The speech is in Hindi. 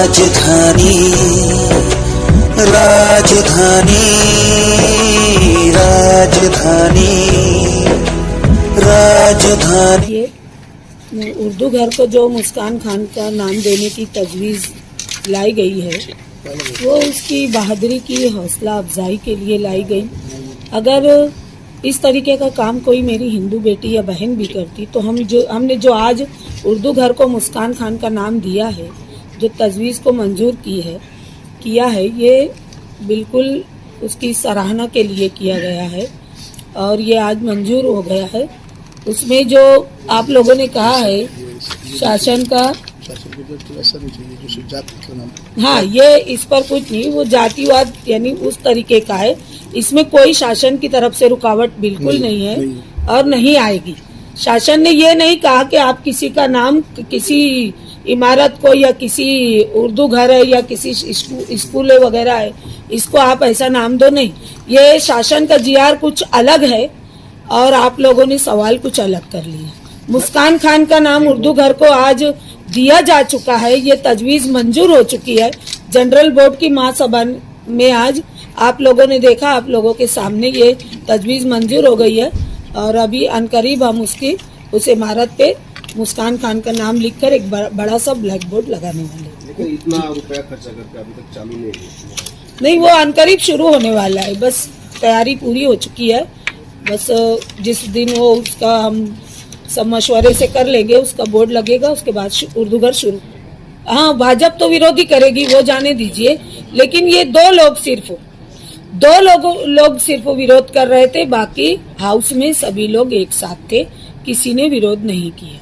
राजधानी राजधानी राजधानी राजधानी। ये उर्दू घर को जो मुस्कान खान का नाम देने की तजवीज़ लाई गई है वो उसकी बहादुरी की हौसला अफजाई के लिए लाई गई। अगर इस तरीके का काम कोई मेरी हिंदू बेटी या बहन भी करती तो हमने जो आज उर्दू घर को मुस्कान खान का नाम दिया है, जो तजवीज़ को मंजूर किया है, ये बिल्कुल उसकी सराहना के लिए किया गया है और ये आज मंजूर हो गया है। उसमें जो आप लोगों ने कहा है शासन का, हाँ, ये इस पर कुछ नहीं, वो जातिवाद यानी उस तरीके का है। इसमें कोई शासन की तरफ से रुकावट बिल्कुल नहीं है और नहीं आएगी। शासन ने ये नहीं कहा कि आप किसी का नाम किसी इमारत को या किसी उर्दू घर है या किसी स्कूल वगैरह है, इसको आप ऐसा नाम दो, नहीं। ये शासन का जीआर कुछ अलग है और आप लोगों ने सवाल कुछ अलग कर लिया। मुस्कान खान का नाम उर्दू घर को आज दिया जा चुका है, ये तजवीज़ मंजूर हो चुकी है जनरल बोर्ड की महासभा में। आज आप लोगों ने देखा, आप लोगों के सामने ये तजवीज़ मंजूर हो गई है और अभी अनकरीब हम उस इमारत पे मुस्कान खान का नाम लिखकर एक बड़ा सा ब्लैक बोर्ड लगाने वाले। लेकिन इतना रुपया खर्चा करके अभी तक चालू नहीं, वो अनकरीब शुरू होने वाला है, बस तैयारी पूरी हो चुकी है। बस जिस दिन वो उसका हम सब मशवरे से कर लेंगे, उसका बोर्ड लगेगा, उसके बाद उर्दू घर शुरू। हाँ, भाजपा तो विरोधी करेगी, वो जाने दीजिए, लेकिन ये दो लोग सिर्फ विरोध कर रहे थे, बाकी हाउस में सभी लोग एक साथ थे, किसी ने विरोध नहीं किया।